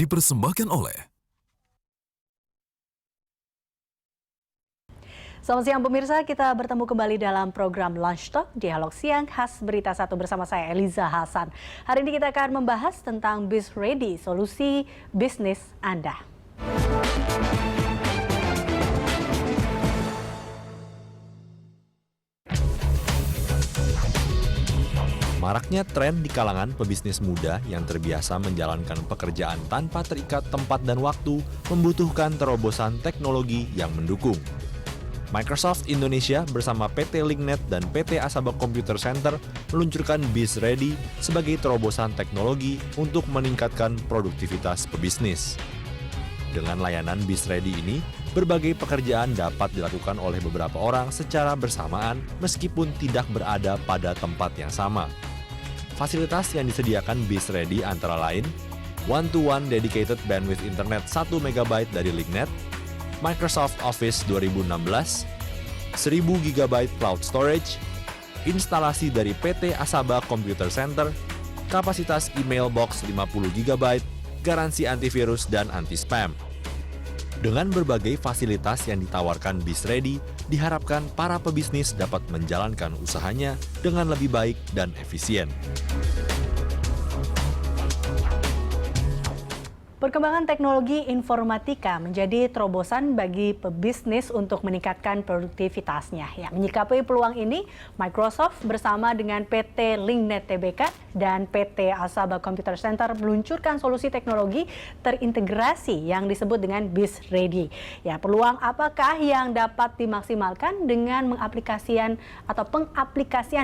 dipersembahkan oleh Selamat siang pemirsa, kita bertemu kembali dalam program Lunch Talk, Dialog Siang khas Berita 1 bersama saya Eliza Hasan. Hari ini kita akan membahas tentang Biz Ready, solusi bisnis Anda. Maraknya tren di kalangan pebisnis muda yang terbiasa menjalankan pekerjaan tanpa terikat tempat dan waktu membutuhkan terobosan teknologi yang mendukung. Microsoft Indonesia bersama PT Linknet dan PT Asaba Computer Center meluncurkan Biz Ready sebagai terobosan teknologi untuk meningkatkan produktivitas pebisnis. Dengan layanan Biz Ready ini, berbagai pekerjaan dapat dilakukan oleh beberapa orang secara bersamaan meskipun tidak berada pada tempat yang sama. Fasilitas yang disediakan Biz Ready antara lain one-to-one dedicated bandwidth internet 1 MB dari Linknet, Microsoft Office 2016, 1000 GB cloud storage, instalasi dari PT Asaba Computer Center, kapasitas email box 50 GB, garansi antivirus dan anti-spam. Dengan berbagai fasilitas yang ditawarkan Biz Ready, diharapkan para pebisnis dapat menjalankan usahanya dengan lebih baik dan efisien. Perkembangan teknologi informatika menjadi terobosan bagi pebisnis untuk meningkatkan produktivitasnya. Ya, menyikapi peluang ini, Microsoft bersama dengan PT Linknet Tbk dan PT Asaba Computer Center meluncurkan solusi teknologi terintegrasi yang disebut dengan Biz Ready. Ya, peluang apakah yang dapat dimaksimalkan dengan pengaplikasian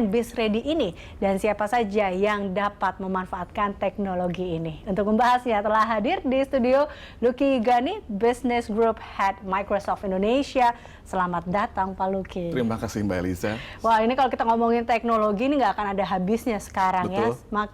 Biz Ready ini dan siapa saja yang dapat memanfaatkan teknologi ini? Untuk membahasnya telah hadir di studio Luki Gani, Business Group Head Microsoft Indonesia. Selamat datang Pak Luki. Terima kasih Mbak Eliza. Wah, ini kalau kita ngomongin teknologi ini nggak akan ada habisnya sekarang. Betul. Ya.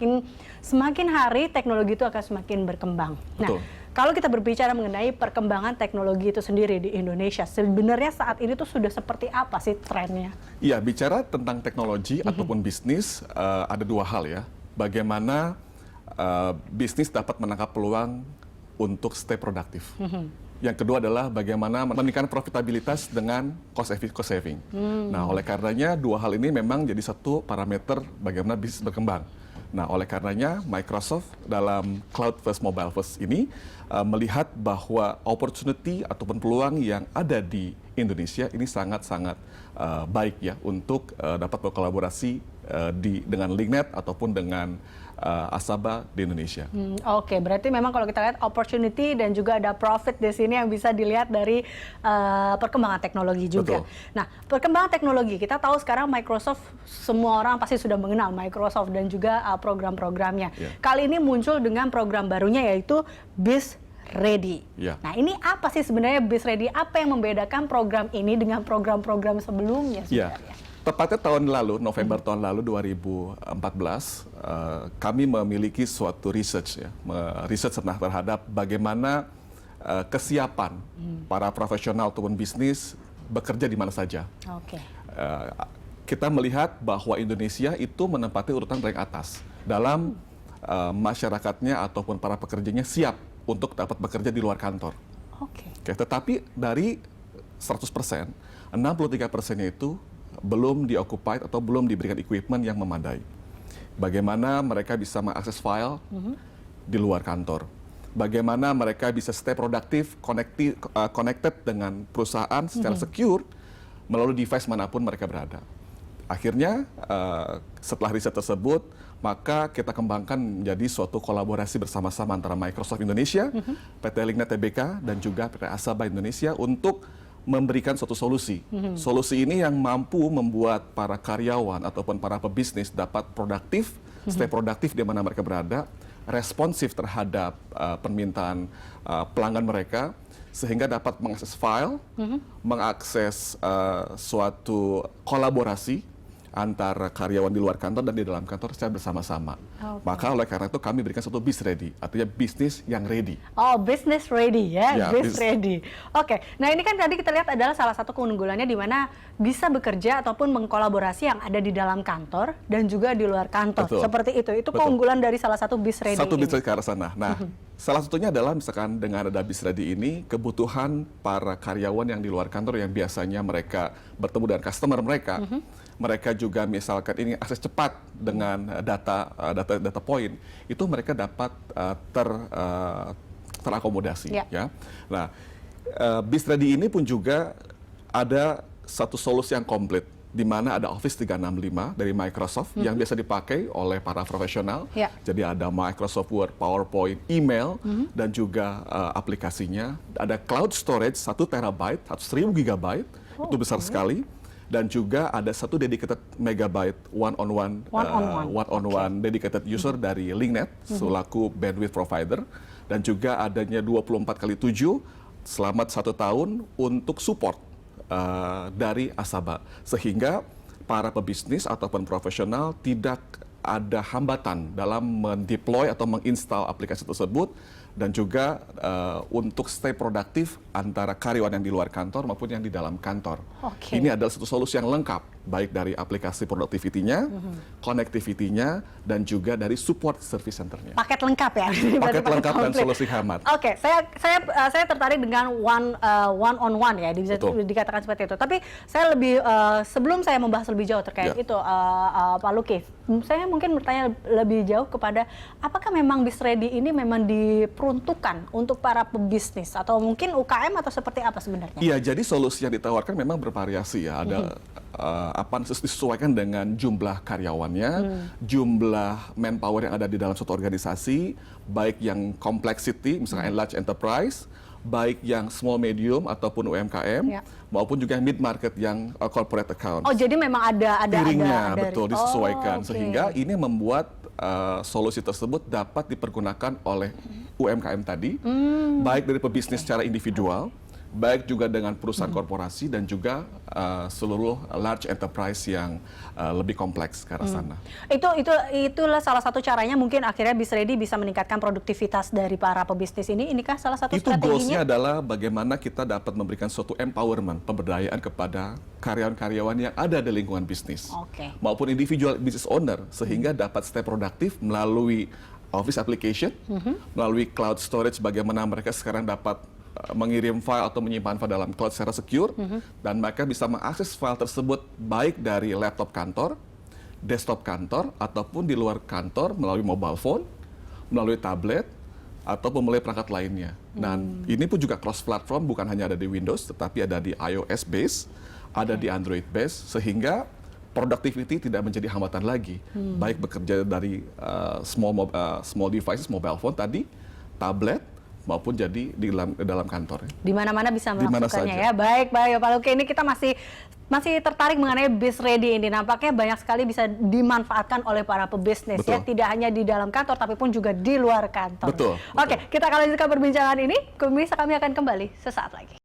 Semakin hari teknologi itu akan semakin berkembang. Betul. Nah, kalau kita berbicara mengenai perkembangan teknologi itu sendiri di Indonesia, sebenarnya saat ini tuh sudah seperti apa sih trennya? Iya, bicara tentang teknologi ataupun bisnis, ada dua hal ya. Bagaimana bisnis dapat menangkap peluang untuk stay produktif. Yang kedua adalah bagaimana meningkatkan profitabilitas dengan cost saving. Nah, oleh karenanya dua hal ini memang jadi satu parameter bagaimana bisnis berkembang. Nah, oleh karenanya Microsoft dalam Cloud First Mobile First ini melihat bahwa opportunity ataupun peluang yang ada di Indonesia ini sangat-sangat baik ya untuk dapat berkolaborasi dengan Linknet ataupun dengan Asaba di Indonesia. Oke, berarti memang kalau kita lihat opportunity dan juga ada profit di sini yang bisa dilihat dari perkembangan teknologi juga. Betul. Nah, perkembangan teknologi kita tahu sekarang Microsoft, semua orang pasti sudah mengenal Microsoft dan juga program-programnya. Yeah. Kali ini muncul dengan program barunya yaitu Biz Ready. Yeah. Nah, ini apa sih sebenarnya Biz Ready? Apa yang membedakan program ini dengan program-program sebelumnya sebenarnya? Yeah. Tepatnya tahun lalu, November tahun lalu 2014, kami memiliki suatu research ya, research terhadap bagaimana kesiapan para profesional ataupun bisnis bekerja di mana saja. Oke. Kita melihat bahwa Indonesia itu menempati urutan paling atas dalam masyarakatnya ataupun para pekerjanya siap untuk dapat bekerja di luar kantor. Oke. Tetapi dari 100%, 63%-nya itu belum di-occupied atau belum diberikan equipment yang memadai. Bagaimana mereka bisa mengakses file di luar kantor. Bagaimana mereka bisa stay produktif, connected dengan perusahaan secara secure melalui device manapun mereka berada. Akhirnya setelah riset tersebut, maka kita kembangkan menjadi suatu kolaborasi bersama-sama antara Microsoft Indonesia, PT Linknet Tbk, dan juga PT Asaba Indonesia untuk memberikan suatu solusi. Solusi ini yang mampu membuat para karyawan ataupun para pebisnis dapat produktif, stay produktif di mana mereka berada, responsif terhadap permintaan pelanggan mereka, sehingga dapat mengakses file, mengakses suatu kolaborasi, antara karyawan di luar kantor dan di dalam kantor secara bersama-sama. Maka oleh karena itu kami berikan satu BIS ready, artinya bisnis yang ready. Oh, business ready ya, Ya, BIS ready. Oke, nah ini kan tadi kita lihat adalah salah satu keunggulannya di mana bisa bekerja ataupun mengkolaborasi yang ada di dalam kantor dan juga di luar kantor. Betul. Seperti itu. Itu Betul. keunggulan dari salah satu BIS ready Satu ini. BIS ready ke arah sana. Nah, salah satunya adalah misalkan dengan ada BIS ready ini, kebutuhan para karyawan yang di luar kantor yang biasanya mereka bertemu dengan customer mereka, mereka juga misalkan ini akses cepat dengan data point, itu mereka dapat terakomodasi. Ya. Ya. Nah, BIS ready ini pun juga ada satu solusi yang komplit, di mana ada Office 365 dari Microsoft yang biasa dipakai oleh para profesional. Ya. Jadi ada Microsoft Word, PowerPoint, email, dan juga aplikasinya. Ada cloud storage 1 terabyte, 1000 gigabyte, itu besar sekali. Dan juga ada satu dedicated megabyte one-on-one dedicated user dari LinkNet selaku bandwidth provider. Dan juga adanya 24x7 selama 1 tahun untuk support dari Asaba, sehingga para pebisnis ataupun profesional tidak ada hambatan dalam mendeploy atau menginstal aplikasi tersebut, dan juga untuk stay produktif antara karyawan yang di luar kantor maupun yang di dalam kantor. Oke. Ini adalah satu solusi yang lengkap, baik dari aplikasi productivity-nya, connectivity-nya, dan juga dari support service center-nya. Paket lengkap ya. Paket lengkap dan komplit. solusi hemat. Oke, saya tertarik dengan one on one ya, bisa Betul. dikatakan seperti itu. Tapi saya lebih sebelum saya membahas lebih jauh terkait Ya. itu, Pak Luki, saya mungkin bertanya lebih jauh kepada apakah memang BIS ready ini memang diperuntukkan untuk para pebisnis atau mungkin UKM atau seperti apa sebenarnya? Iya, jadi solusi yang ditawarkan memang bervariasi ya. Ada disesuaikan dengan jumlah karyawannya, jumlah manpower yang ada di dalam suatu organisasi, baik yang complexity, misalnya large enterprise, baik yang small medium ataupun UMKM, Ya. maupun juga yang mid market yang corporate account. Oh, jadi memang ada Tiringnya dari- betul disesuaikan, Oh, oke. sehingga ini membuat solusi tersebut dapat dipergunakan oleh UMKM tadi, baik dari pebisnis secara individual, baik juga dengan perusahaan korporasi, dan juga seluruh large enterprise yang lebih kompleks ke arah sana. Itulah salah satu caranya mungkin akhirnya BIS ready bisa meningkatkan produktivitas dari para pebisnis ini. Inikah salah satu Itu goalsnya strateginya? adalah bagaimana kita dapat memberikan suatu empowerment, pemberdayaan kepada karyawan-karyawan yang ada di lingkungan bisnis, Oke. maupun individual business owner, sehingga dapat stay produktif melalui Office application, melalui cloud storage, bagaimana mereka sekarang dapat mengirim file atau menyimpan file dalam cloud secara secure, dan mereka bisa mengakses file tersebut baik dari laptop kantor, desktop kantor, ataupun di luar kantor melalui mobile phone, melalui tablet, ataupun melalui perangkat lainnya. Dan ini pun juga cross platform, bukan hanya ada di Windows, tetapi ada di iOS base, ada di Android base, sehingga productivity tidak menjadi hambatan lagi, baik bekerja dari small devices, mobile phone tadi, tablet, maupun jadi di dalam kantor. Di mana-mana bisa Di mana melakukannya saja. ya. Baik Pak Luki, ini kita masih tertarik mengenai BIS ready ini. Nampaknya banyak sekali bisa dimanfaatkan oleh para pebisnis ya, Betul. tidak hanya di dalam kantor tapi pun juga di luar kantor. Betul, Oke, kita akan lanjutkan perbincangan ini. Pemirsa, kami akan kembali sesaat lagi.